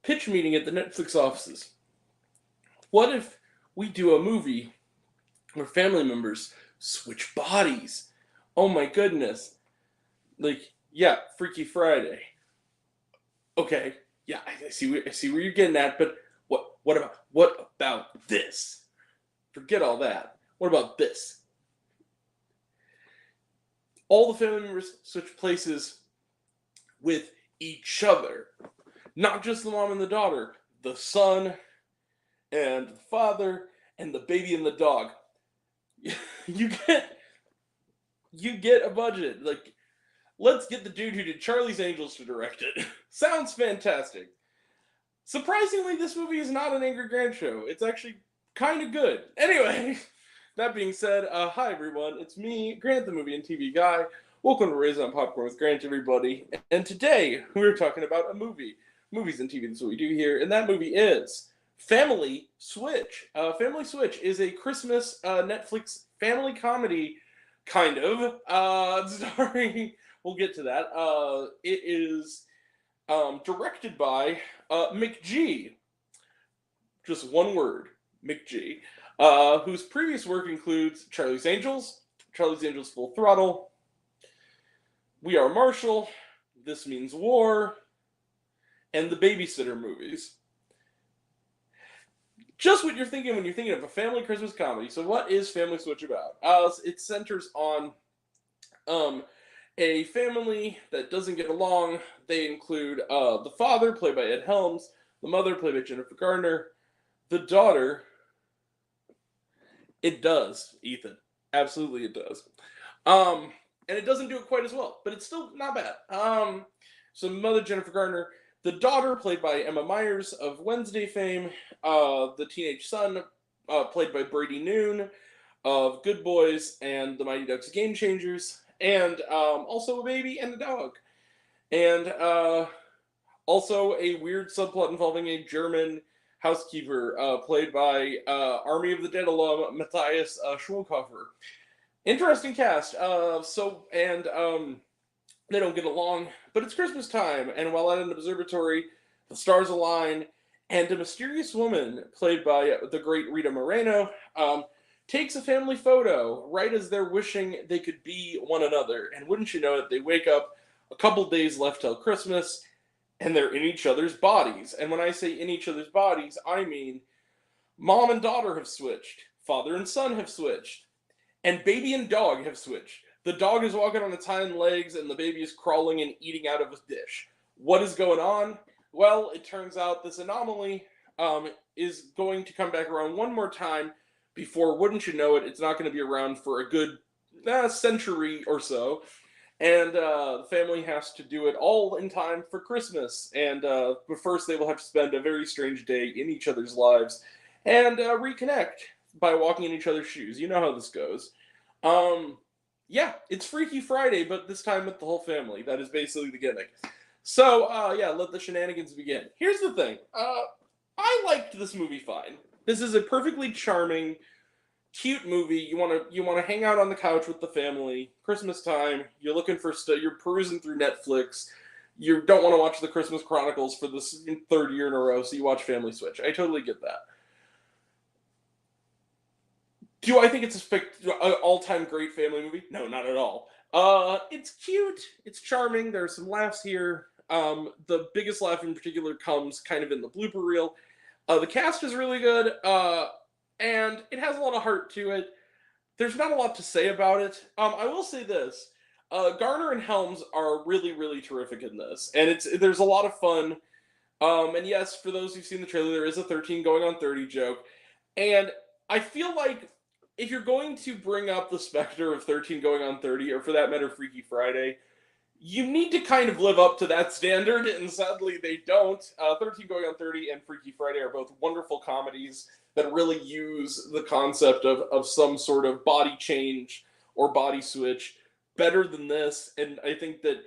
pitch meeting at the Netflix offices. What if we do a movie where family members switch bodies? Oh my goodness. Like, yeah, Freaky Friday. Okay, yeah, I see where you're getting at, but what about this? Forget all that. What about this? All the family members switch places with each other. Not just the mom and the daughter, the son and the father and the baby and the dog. you get you get a budget. Like, let's get the dude who did Charlie's Angels to direct it. Sounds fantastic. Surprisingly, this movie is not an Angry Grant show. It's actually kind of good. Anyway, that being said, hi everyone. It's me, Grant, the movie and TV guy. Welcome to Raise on Popcorn with Grant, everybody. And today we're talking about a movie. Movies and TV, that's what we do here. And that movie is Family Switch. Family Switch is a Christmas Netflix family comedy, kind of, starring. We'll get to that. It is directed by McG. Just one word, McG. Whose previous work includes Charlie's Angels, Charlie's Angels Full Throttle, We Are Marshall, This Means War, and the Babysitter movies. Just what you're thinking when you're thinking of a family Christmas comedy. So what is Family Switch about? It centers on a family that doesn't get along. They include the father, played by Ed Helms, the mother, played by Jennifer Garner, the daughter. It does, Ethan. Absolutely it does. And it doesn't do it quite as well, but it's still not bad. So mother, Jennifer Garner, the daughter, played by Emma Myers of Wednesday fame, the teenage son, played by Brady Noon of Good Boys and the Mighty Ducks Game Changers, and also a baby and a dog. And also a weird subplot involving a German housekeeper, played by Army of the Dead alum Matthias Schweighöfer. Interesting cast. They don't get along, but it's Christmas time, and while at an observatory, the stars align, and a mysterious woman, played by the great Rita Moreno, takes a family photo right as they're wishing they could be one another. And wouldn't you know it, they wake up a couple days left till Christmas, and they're in each other's bodies. And when I say in each other's bodies, I mean mom and daughter have switched, father and son have switched, and baby and dog have switched. The dog is walking on its hind legs, and the baby is crawling and eating out of a dish. What is going on? Well, it turns out this anomaly is going to come back around one more time before, wouldn't you know it, it's not going to be around for a good century or so. And the family has to do it all in time for Christmas. And but first, they will have to spend a very strange day in each other's lives and reconnect by walking in each other's shoes. You know how this goes. Yeah, it's Freaky Friday, but this time with the whole family. That is basically the gimmick. So, let the shenanigans begin. Here's the thing. I liked this movie fine. This is a perfectly charming, cute movie. You want to hang out on the couch with the family. Christmas time. You're looking for stuff. You're perusing through Netflix. You don't want to watch the Christmas Chronicles for the third year in a row, so you watch Family Switch. I totally get that. Do I think it's an all-time great family movie? No, not at all. It's cute. It's charming. There are some laughs here. The biggest laugh in particular comes kind of in the blooper reel. The cast is really good, and it has a lot of heart to it. There's not a lot to say about it. I will say this. Garner and Helms are really, really terrific in this, and there's a lot of fun. And yes, for those who've seen the trailer, there is a 13 going on 30 joke, and I feel like if you're going to bring up the specter of 13 going on 30, or for that matter, Freaky Friday, you need to kind of live up to that standard, and sadly they don't. 13 going on 30 and Freaky Friday are both wonderful comedies that really use the concept of some sort of body change or body switch better than this, and I think that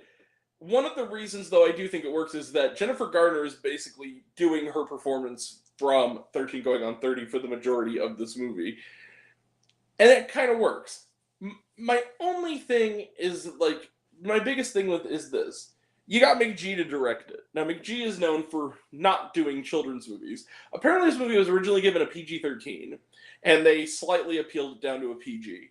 one of the reasons, though, I do think it works is that Jennifer Garner is basically doing her performance from 13 going on 30 for the majority of this movie. And it kind of works. My only thing is, my biggest thing is this. You got McG to direct it. Now, McG is known for not doing children's movies. Apparently, this movie was originally given a PG-13, and they slightly appealed it down to a PG.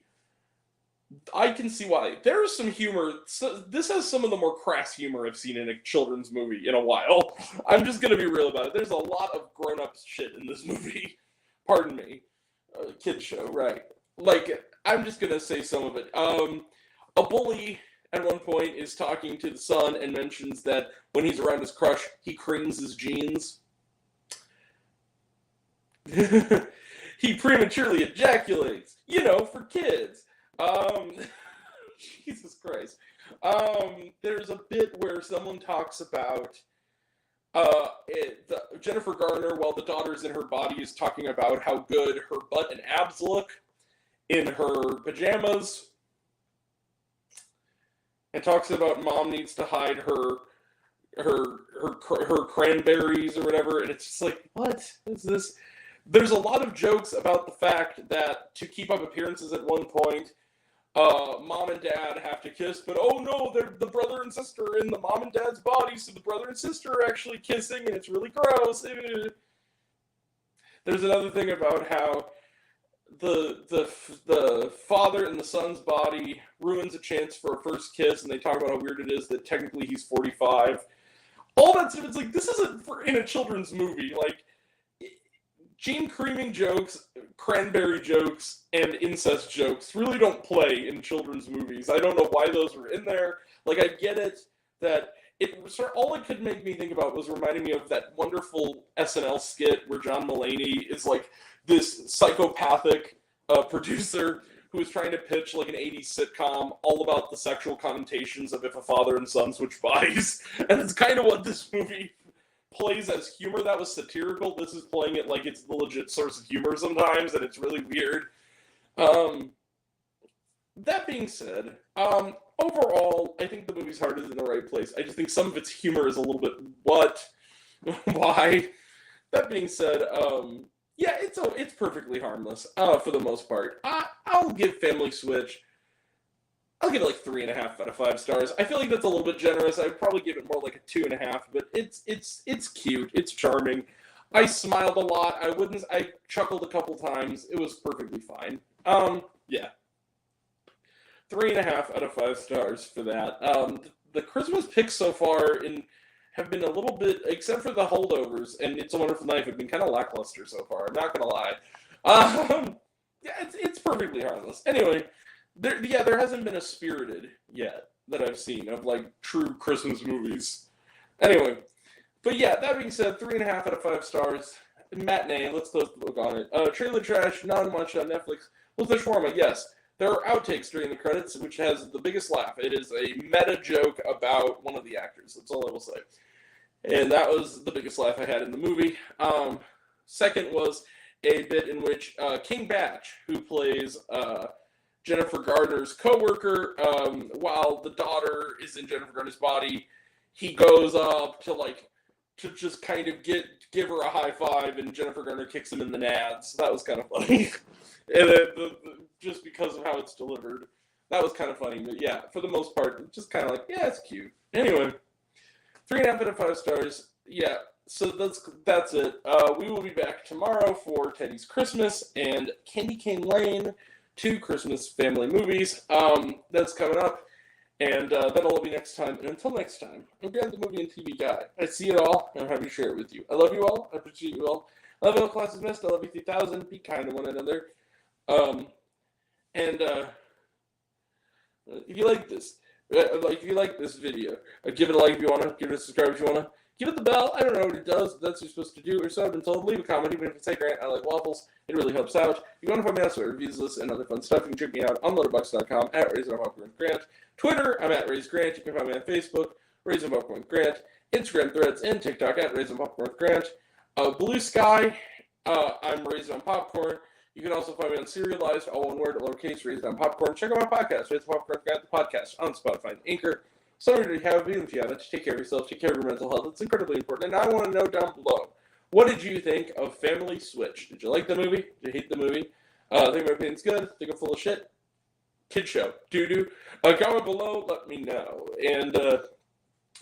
I can see why. There's some humor. So this has some of the more crass humor I've seen in a children's movie in a while. I'm just going to be real about it. There's a lot of grown-up shit in this movie. Pardon me. Kids show, right. Like, I'm just going to say some of it. A bully at one point is talking to the son and mentions that when he's around his crush, he creams his jeans. He prematurely ejaculates, for kids. Jesus Christ. There's a bit where someone talks about Jennifer Garner, while the daughter's in her body, is talking about how good her butt and abs look in her pajamas, and talks about mom needs to hide her cranberries or whatever, and it's just like, what is this? There's a lot of jokes about the fact that to keep up appearances at one point, mom and dad have to kiss, but oh no, they're the brother and sister in the mom and dad's body, so the brother and sister are actually kissing, and it's really gross. There's another thing about how the father in the son's body ruins a chance for a first kiss, and they talk about how weird it is that technically he's 45. All that stuff, it's like, this isn't in a children's movie. Like, gene creaming jokes, cranberry jokes, and incest jokes really don't play in children's movies. I don't know why those were in there. Like, I get it that all it could make me think about was reminding me of that wonderful SNL skit where John Mulaney is like this psychopathic producer who is trying to pitch like an 80s sitcom all about the sexual connotations of if a father and son switch bodies. And it's kind of what this movie plays as humor that was satirical. This is playing it like it's the legit source of humor sometimes, and it's really weird. That being said, overall, I think the movie's heart is in the right place. I just think some of its humor is a little bit, what? Why? That being said, yeah, it's perfectly harmless for the most part. I'll give Family Switch, I'll give it like 3.5 out of 5 stars. I feel like that's a little bit generous. I'd probably give it more like a 2.5, but it's cute. It's charming. I smiled a lot. I chuckled a couple times. It was perfectly fine. Yeah. 3.5 out of 5 stars for that. The Christmas picks so far have been a little bit, except for the holdovers, and It's a Wonderful Life, have been kind of lackluster so far. I'm not gonna lie. Yeah, it's perfectly harmless. Anyway, there hasn't been a Spirited yet that I've seen of like true Christmas movies. Anyway, but yeah, that being said, 3.5 out of 5 stars. Matinee, let's close the book on it. Trailer trash, not much on Netflix. Well, the shawarma, yes. There are outtakes during the credits, which has the biggest laugh. It is a meta joke about one of the actors. That's all I will say. And that was the biggest laugh I had in the movie. Second was a bit in which King Batch, who plays Jennifer Garner's coworker, while the daughter is in Jennifer Garner's body, he goes up to just kind of give her a high five, and Jennifer Garner kicks him in the nads. That was kind of funny. And just because of how it's delivered, that was kind of funny. But yeah, for the most part, just kind of like, yeah, it's cute. Anyway, 3.5 out of 5 stars. Yeah, so that's it. We will be back tomorrow for Teddy's Christmas and Candy Cane Lane, 2 Christmas family movies. That's coming up. And that'll all be next time. And until next time, I'm Grant, the movie and TV guy. I see it all, and I'm happy to share it with you. I love you all. I appreciate you all. I love you all, classes missed. I love you 3000. Be kind to one another. If you like this, video, give it a like if you want to, give it a subscribe if you want to, give it the bell. I don't know what it does, but that's what you're supposed to do, or so I've been told. Leave a comment, even if it's, hey Grant, I like waffles. It really helps out. If you want to find me elsewhere, reviews, lists, and other fun stuff, you can check me out on Letterboxd.com at Raising Popcorn with Grant. Twitter, I'm at Raise Grant. You can find me on Facebook, Raising Popcorn with Grant. Instagram, Threads, and TikTok at Raising Popcorn with Grant. Blue Sky, I'm Raising on Popcorn. You can also find me on Serialized, all one word, lowercase, Raised on Popcorn. Check out my podcast, Raised on Popcorn, the podcast, on Spotify and Anchor. So if you have, even if you haven't, take care of yourself, take care of your mental health. It's incredibly important. And I want to know down below, what did you think of Family Switch? Did you like the movie? Did you hate the movie? Think my opinion's good? Think I'm full of shit? Kid show. Doo-doo. Comment below, let me know. And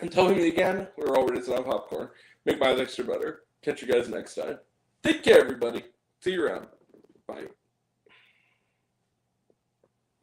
Until we meet again, we're already on popcorn. Make my extra better. Catch you guys next time. Take care, everybody. See you around. Bye.